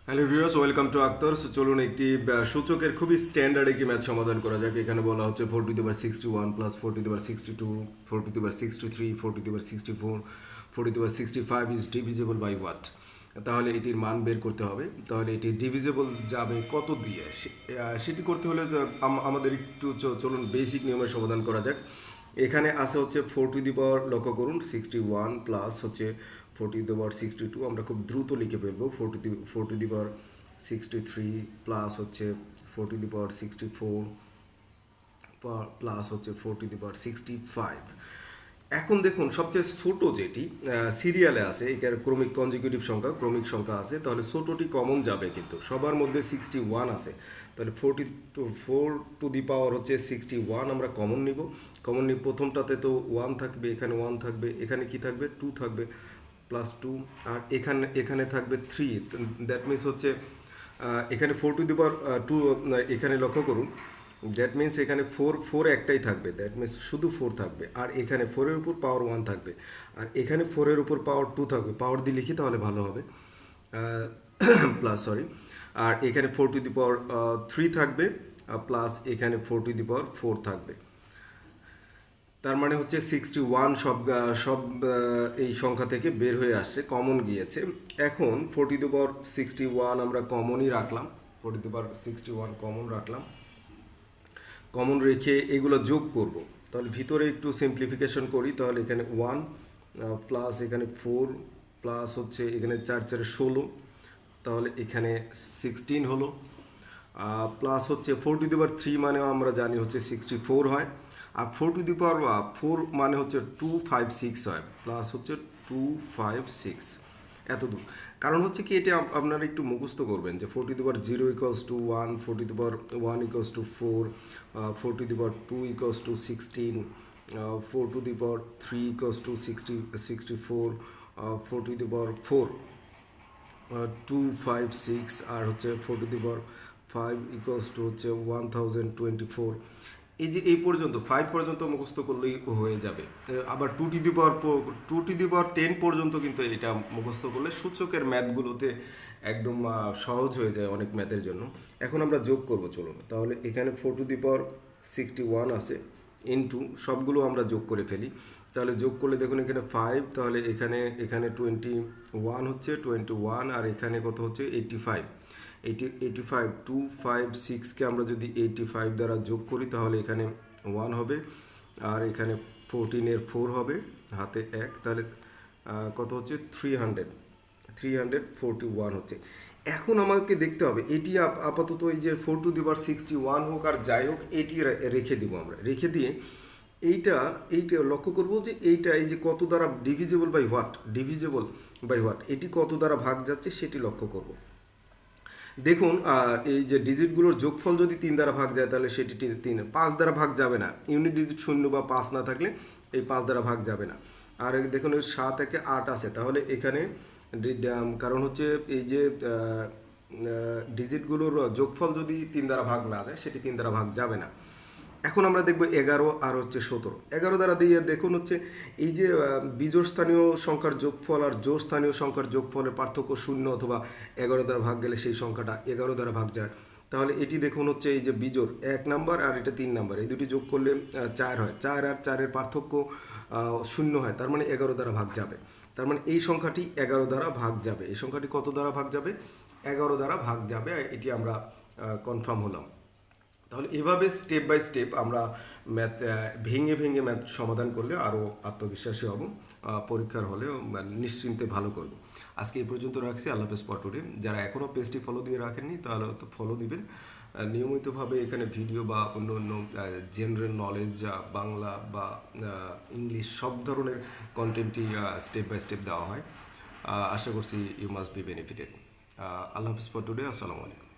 Hello viewers, welcome to Akhtar. চলুন একটি সূচকের খুবই স্ট্যান্ডার্ড একটি ম্যাথ সমাধান করা যাক। এখানে বলা হচ্ছে 4^61 plus 4^62, 4^63, 4^64, 4^65 is divisible by what. তাহলে এটির মান বের করতে হবে। তাহলে এটি ডিভিজিবল যাবে কত দিয়ে, সেটি করতে হলে আমাদের একটু চলুন বেসিক নিয়মের সমাধান করা যাক। এখানে আছে হচ্ছে 4^, লক্ষ্য করুন 61 প্লাস হচ্ছে 4^62। আমরা খুব দ্রুত লিখে ফেলবো। 4^63 প্লাস হচ্ছে 4^64 প্লাস হচ্ছে 4^65। এখন দেখুন সবচেয়ে ছোট যেটি সিরিয়ালে আছে, এখানে ক্রমিক কনজিকিউটিভ সংখ্যা, ক্রমিক সংখ্যা আছে, তাহলে ছোটটি কমন যাবে, কিন্তু সবার মধ্যে 61 আছে। তাহলে 4^4 হচ্ছে 61, আমরা কমন নিব। কমন নিব, প্রথমটাতে তো 1 থাকবে, এখানে 1 থাকবে, এখানে কি থাকবে 2 থাকবে, প্লাস 2, আর এখানে থাকবে 3। দ্যাট মিনস হচ্ছে এখানে 4^2, এখানে লক্ষ্য করুন, দ্যাট মিনস এখানে 4 একটাই থাকবে, দ্যাট মিনস শুধু 4 থাকবে, আর এখানে 4-এর উপর পাওয়ার 1 থাকবে, আর এখানে 4-এর উপর পাওয়ার 2 থাকবে। পাওয়ার দিয়ে লিখি তাহলে ভালো হবে, প্লাস সরি। আর এখানে 4^3 থাকবে, প্লাস এখানে 4^4 থাকবে। তার মানে হচ্ছে 61 সব সব এই সংখ্যা থেকে বের হয়ে আসছে, কমন গিয়েছে। এখন 4^61 আমরা কমনই রাখলাম, 4^61 কমন রাখলাম। কমন রেখে এগুলো যোগ করব। তাহলে ভিতরে একটু সিম্পলিফিকেশন করি। তাহলে এখানে 1 প্লাস এখানে 4 প্লাস হচ্ছে এখানে 4×4 = 16, তাহলে এখানে 16 হলো। প্লাস হচ্ছে 4^3 মানে আমরা জানি হচ্ছে 64 হয়, আর 4^4 মানে হচ্ছে 256 হয়, প্লাস হচ্ছে 256 এতদূর। কারণ হচ্ছে কি, এটা আপনারা একটু মুখস্থ করবেন যে 4^0 = 1, 4^1 = 4, 4^2 = 16, 4^3 = 64, 4^4 256, আর হচ্ছে 4^5 হচ্ছে 1024। এই যে এই পর্যন্ত 5 পর্যন্ত মুখস্থ করলেই হয়ে যাবে। আবার 2^10 পর্যন্ত কিন্তু এটা মুখস্থ করলে সূচকের ম্যাথগুলোতে একদম সহজ হয়ে যায় অনেক ম্যাথের জন্য। এখন আমরা যোগ করব, চলুন। তাহলে এখানে 4^61 আছে, ইনটু সবগুলো আমরা যোগ করে ফেলি। তাহলে যোগ করলে দেখুন এখানে 5, তাহলে এখানে 21 হচ্ছে 21, আর এখানে কত হচ্ছে 85। 256কে আমরা যদি 85 দ্বারা যোগ করি তাহলে এখানে 1 হবে, আর এখানে 14-এর 4 হবে, হাতে 1, তাহলে কত হচ্ছে 341 হচ্ছে। এখন আমাকে দেখতে হবে এটি আপাতত এই যে 4^61 হোক আর যাই হোক, এটি রেখে দিব। আমরা রেখে দিয়ে এইটা লক্ষ্য করব যে এইটা এই যে কত দ্বারা ডিভিজিবল বাই হোয়াট, এটি কত দ্বারা ভাগ যাচ্ছে সেটি লক্ষ্য করব। দেখুন এই যে ডিজিটগুলোর যোগফল যদি 3 দ্বারা ভাগ যায় তাহলে সেটি 3, 5 দ্বারা ভাগ যাবে না। ইউনিট ডিজিট 0 বা 5 না থাকলে এই 5 দ্বারা ভাগ যাবে না। আর দেখুন 7 থেকে 8 আছে, তাহলে এখানে কারণ হচ্ছে এই যে ডিজিটগুলোর যোগফল যদি 3 দ্বারা ভাগ না যায় সেটি 3 দ্বারা ভাগ যাবে না। এখন আমরা দেখব 11 আর হচ্ছে 17। 11 দ্বারা দিয়ে দেখুন হচ্ছে এই যে বিজোড় স্থানীয় সংখ্যার যোগফল আর জোড় স্থানীয় সংখ্যার যোগফলের পার্থক্য 0, অথবা 11 দ্বারা ভাগ গেলে সেই সংখ্যাটা 11 দ্বারা ভাগ যায়। তাহলে এটি দেখুন হচ্ছে এই যে বিজোড় 1 নাম্বার আর এটা 3 নাম্বার, এই দুটি যোগ করলে 4 হয়, 4 আর 4-এর পার্থক্য 0 হয়, তার মানে 11 দ্বারা ভাগ যাবে। তার মানে এই সংখ্যাটি 11 দ্বারা ভাগ যাবে। এই সংখ্যাটি কত দ্বারা ভাগ যাবে? 11 দ্বারা ভাগ যাবে। এটি আমরা কনফার্ম হলাম। তাহলে এভাবে স্টেপ বাই স্টেপ আমরা ম্যাথ ভেঙে ভেঙে ম্যাথ সমাধান করলে আরও আত্মবিশ্বাসী হব, পরীক্ষার হলেও নিশ্চিন্তে ভালো করব। আজকে এই পর্যন্ত রাখছি। আল্লাহ হাফেজ ফর টুডে। যারা এখনও পেজটি ফলো দিয়ে রাখেননি তাহলে তো ফলো দিবেন। নিয়মিতভাবে এখানে ভিডিও বা অন্য অন্য জেনারেল নলেজ, বাংলা বা ইংলিশ সব ধরনের কন্টেন্টই স্টেপ বাই স্টেপ দেওয়া হয়। আশা করছি ইউ মাস্ট বি বেনিফিটেড। আল্লাহ হাফেজ ফর টুডে। আসসালামু আলাইকুম।